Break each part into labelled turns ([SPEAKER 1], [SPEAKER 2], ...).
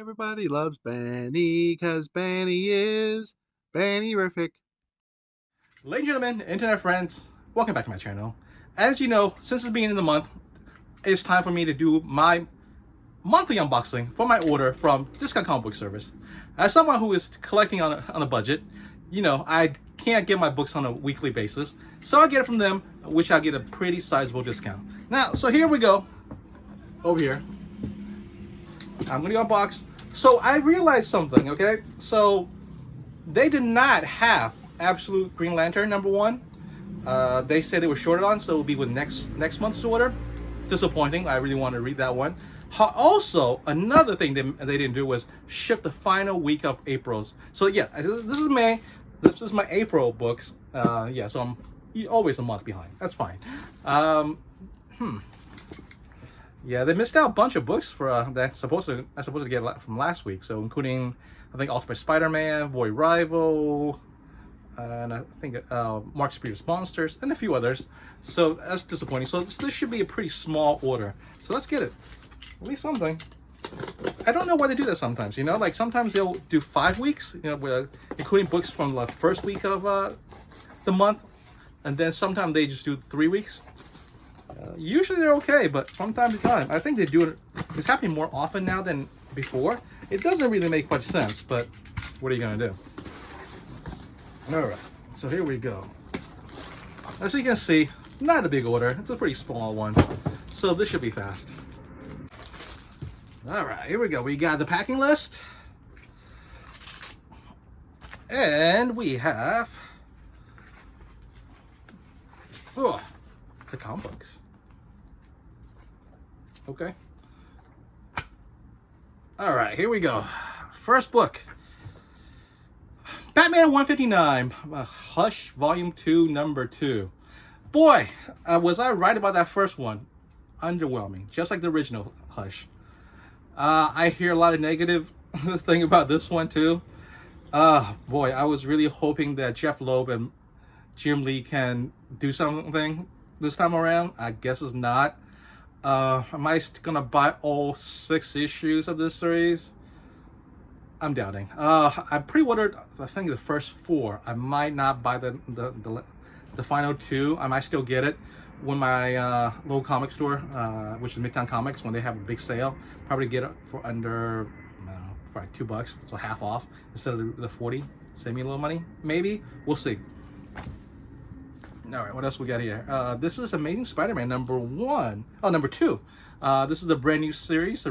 [SPEAKER 1] Everybody loves Benny because Benny is Benny-rific.
[SPEAKER 2] Ladies and gentlemen, internet friends, welcome back to my channel. As you know, since the beginning of the month, it's time for me to do my monthly unboxing for my order from Discount Comic Book Service. As someone who is collecting on a budget, you know, I can't get my books on a weekly basis, so I get it from them, which I get a pretty sizable discount. Now, so here we go, over here. I'm gonna unbox. So I realized something, okay? So they did not have Absolute Green Lantern #1. They said they were shorted on, so it'll be with next month's order. Disappointing. I really want to read that one. Also, another thing they didn't do was ship the final week of April's. So yeah, this is May. This is my April books. Yeah, so I'm always a month behind. That's fine. Yeah, they missed out a bunch of books for that's supposed to get from last week. So including, I think, Ultimate Spider-Man, Void Rival, and I think Mark Spears Monsters, and a few others. So that's disappointing. So this should be a pretty small order. So let's get it. At least something. I don't know why they do that sometimes. You know, like sometimes they'll do 5 weeks. You know, including books from the first week of the month, and then sometimes they just do 3 weeks. Usually they're okay, but from time to time, I think they do it. It's happening more often now than before. It doesn't really make much sense, but what are you gonna do? All right, so here we go. As you can see, not a big order. It's a pretty small one, so this should be fast. All right, here we go. We got the packing list, and we have the comic books. Okay. All right, here we go. First book. Batman 159, Hush, Volume 2, Number 2. Boy, was I right about that first one. Underwhelming, just like the original Hush. I hear a lot of negative thing about this one too. Boy, I was really hoping that Jeff Loeb and Jim Lee can do something this time around. I guess it's not. Am I gonna buy all 6 issues of this series? I'm doubting. I pre-ordered, I think, the first 4. I might not buy the final 2. I might still get it when my local comic store, which is Midtown Comics, when they have a big sale. Probably get it for under, for like $2, so half off instead of the 40. Save me a little money, maybe. We'll see. All right, what else we got here? This is Amazing Spider-Man number 2. This is a brand new series,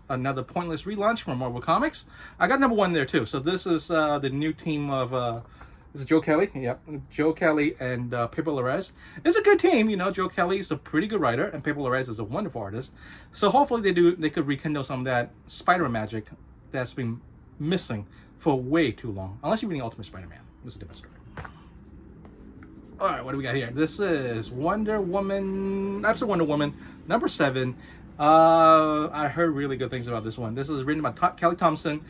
[SPEAKER 2] another pointless relaunch from Marvel Comics. I got number 1 there too. So this is the new team of this is Joe Kelly. Yep, Joe Kelly and Pepe Larraz. It's a good team, you know. Joe Kelly is a pretty good writer, and Pepe Larraz is a wonderful artist. So hopefully they could rekindle some of that Spider-Man magic that's been missing for way too long. Unless you're reading Ultimate Spider-Man, this is a different story. All right, what do we got here? This is Absolute Wonder Woman, number 7. I heard really good things about this one. This is written by Kelly Thompson.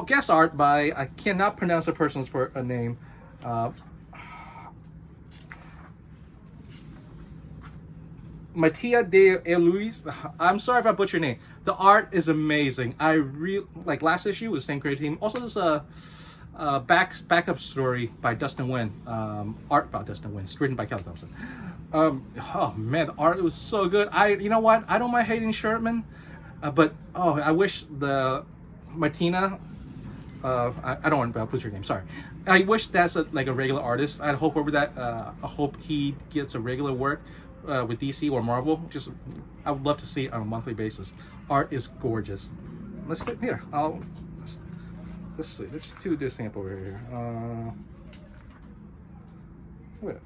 [SPEAKER 2] Guest art by, I cannot pronounce the person's name. Matia de Eloise. I'm sorry if I butchered your name. The art is amazing. I really like last issue with the same creative team. Also, there's a backup story by Dustin Nguyen, art by Dustin Nguyen, written by Kelly Thompson. Oh man, the art was so good. You know what? I don't mind hating Sherman, but I wish the Martina. I don't want to put your name. Sorry. I wish that's like a regular artist. I hope over that. I hope he gets a regular work with DC or Marvel. I would love to see it on a monthly basis. Art is gorgeous. Let's sit here. Let's see. Let's do this sample over here. Wait.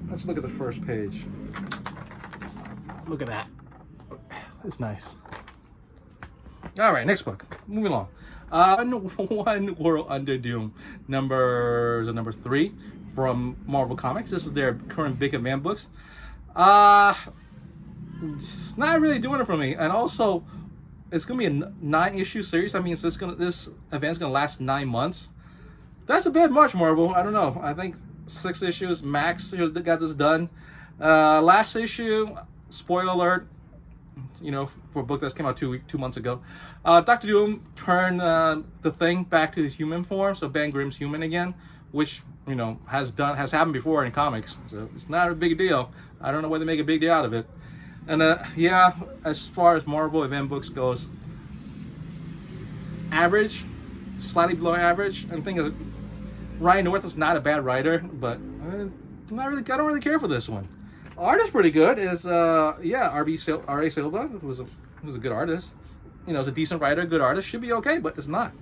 [SPEAKER 2] Let's look at the first page. Look at that. It's nice. All right, next book. Moving along. One World Under Doom, number 3 from Marvel Comics. This is their current Big Event books. It's not really doing it for me, and also it's gonna be a 9-issue series. That means this event's gonna last 9 months. That's a bit much, Marvel. I don't know. I think 6 issues max. Got this done. Last issue, spoiler alert, you know, for a book that came out 2 months ago. Dr. Doom turned the Thing back to his human form, so Ben Grimm's human again, which, you know, has happened before in comics, so it's not a big deal. I don't know why they make a big deal out of it. And yeah, as far as Marvel event books goes, average, slightly below average. And the thing is, Ryan North is not a bad writer, but I don't really care for this one. Art is pretty good. Is yeah, R.A. Silva was a good artist. You know, it's a decent writer, good artist. Should be okay, but it's not.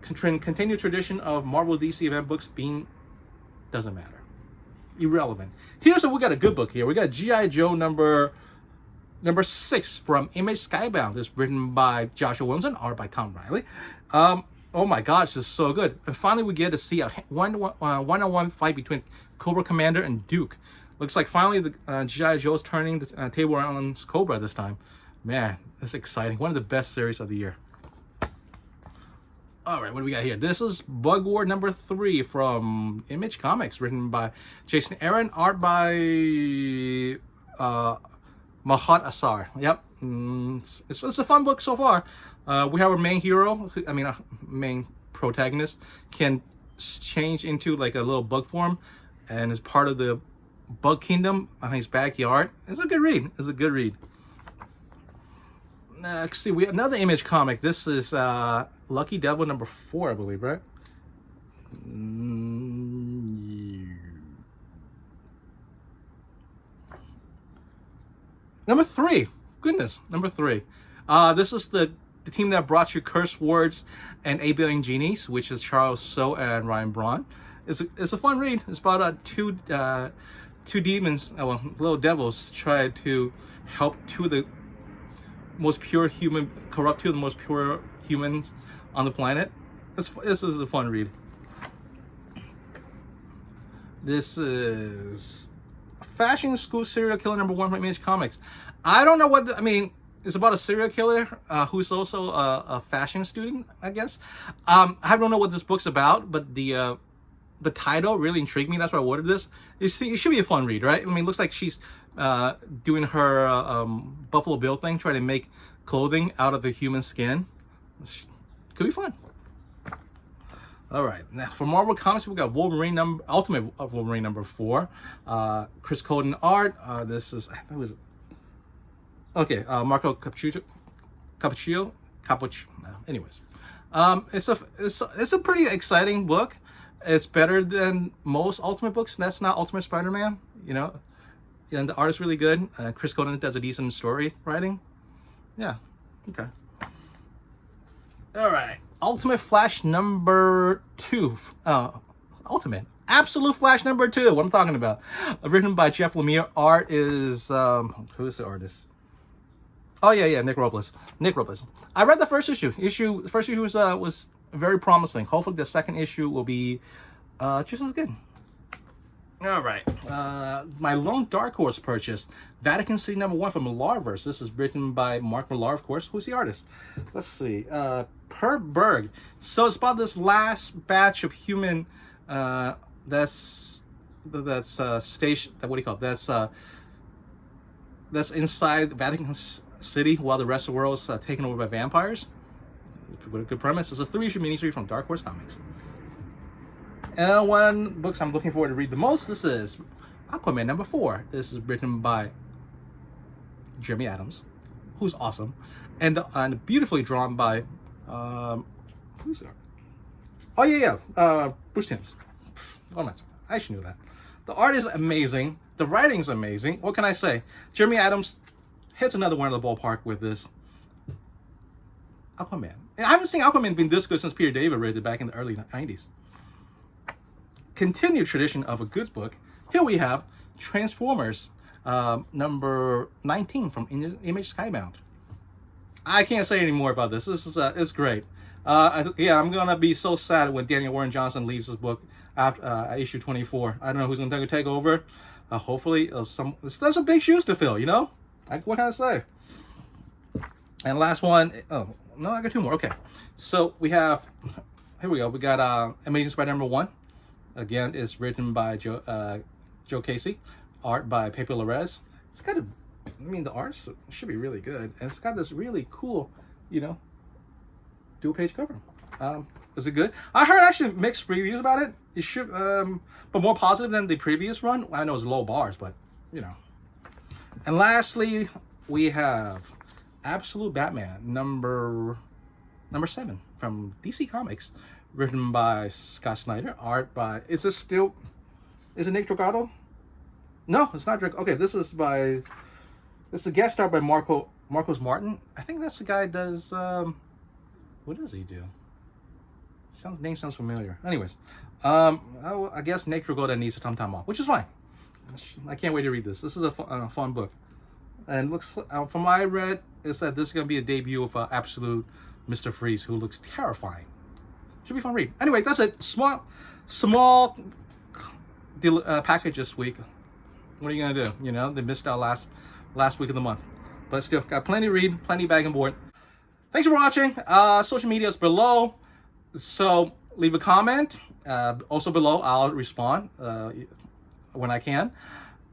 [SPEAKER 2] Continued tradition of Marvel DC event books being doesn't matter, irrelevant. Here's we got a good book here. We got G.I. Joe number 6 from Image Skybound. It's written by Joshua Williamson, art by Tom Riley. Oh my gosh, this is so good. And finally we get to see a one-on-one fight between Cobra Commander and Duke. Looks like finally the G.I. Joe's turning the table around on Cobra this time. Man, it's exciting. One of the best series of the year. All right, what do we got here? This is Bug War number 3 from Image Comics, written by Jason Aaron, art by Mahad Assar. Yep, it's a fun book so far. We have our main hero, main protagonist, can change into like a little bug form, and is part of the bug kingdom on his backyard. It's a good read. It's a good read. Next, see, we have another Image comic. This is Lucky Devil number 4, I believe, right? Number 3. Goodness, number 3. This is the team that brought you Curse Words and 8 Billion Genies, which is Charles Soule and Ryan Braun. It's a fun read. It's about two demons, well, little devils, try to help two of the most pure human, corrupt two of the most pure humans on the planet. This is a fun read. This is Fashion School Serial Killer number 1 from Image Comics. I don't know what it's about a serial killer who's also a fashion student, I guess. I don't know what this book's about, but the title really intrigued me. That's why I ordered this. It should be a fun read, right? It looks like she's doing her Buffalo Bill thing, trying to make clothing out of the human skin. Could be fun. All right, now for Marvel Comics, we got Ultimate Wolverine number 4. Chris Colton art. This is Marco Cappuccio. Anyways, it's a pretty exciting book. It's better than most Ultimate books. That's not Ultimate Spider-Man, you know. And the art is really good. Chris Colton does a decent story writing. Yeah, okay. All right, Ultimate Flash number 2. Ultimate Absolute Flash number 2. What I'm talking about. Written by Jeff Lemire. Art is who is the artist? Oh yeah, Nick Robles. I read the first issue. The first issue was very promising. Hopefully the second issue will be just as good. All right, my lone Dark Horse purchase, Vatican City number 1 from Millarverse. This is written by Mark Millar, of course. Who's the artist? Let's see, Per Berg. So it's about this last batch of human that's station. What do you call it? That's inside Vatican City while the rest of the world is taken over by vampires. Good premise. It's a 3-issue miniseries from Dark Horse Comics. And one books I'm looking forward to read the most, this is Aquaman number 4. This is written by Jeremy Adams, who's awesome, and beautifully drawn by who's there? Oh yeah, Bruce Timmons. Oh, I should know that. The art is amazing. The writing's amazing. What can I say? Jeremy Adams hits another one of the ballpark with this. Aquaman. I haven't seen Aquaman been this good since Peter David read it back in the early 90s. Continued tradition of a good book. Here we have Transformers number 19 from Image Skybound. I can't say any more about this. This is it's great. Yeah, I'm gonna be so sad when Daniel Warren Johnson leaves this book after issue 24. I don't know who's gonna take over. Hopefully, there's some big shoes to fill. You know, what can I say? And last one. Oh no, I got 2 more. Okay, so we have. Here we go. We got Amazing Spider number 1. Again, it's written by Joe Casey. art by Pepe Larez. It's got a, I mean, the art should be really good, and it's got this really cool, you know, dual page cover. Is it good? I heard actually mixed reviews about it. It should, but more positive than the previous run. I know it's low bars, but you know. And lastly, we have Absolute Batman number 7 from DC Comics, written by Scott Snyder, art by, is it Nick Dragotta? No, it's not Drake. Okay, this is a guest star by Marcos Martin. I think that's the guy who does, what does he do? Name sounds familiar. Anyways, I guess Nick Dragotta needs some time off, which is fine. I can't wait to read this. This is a fun book. And looks, from what I read, it said this is going to be a debut of Absolute Mr. Freeze, who looks terrifying. Should be a fun read. Anyway, that's it. Small package this week. What are you going to do? You know, they missed out last week of the month. But still, got plenty to read, plenty bag and board. Thanks for watching. Social media is below. So leave a comment. Also below, I'll respond when I can.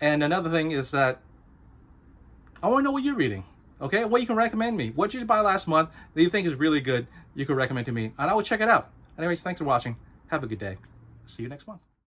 [SPEAKER 2] And another thing is that I want to know what you're reading. Okay, what you can recommend me. What did you buy last month that you think is really good, you can recommend to me, and I will check it out. Anyways, thanks for watching. Have a good day. See you next month.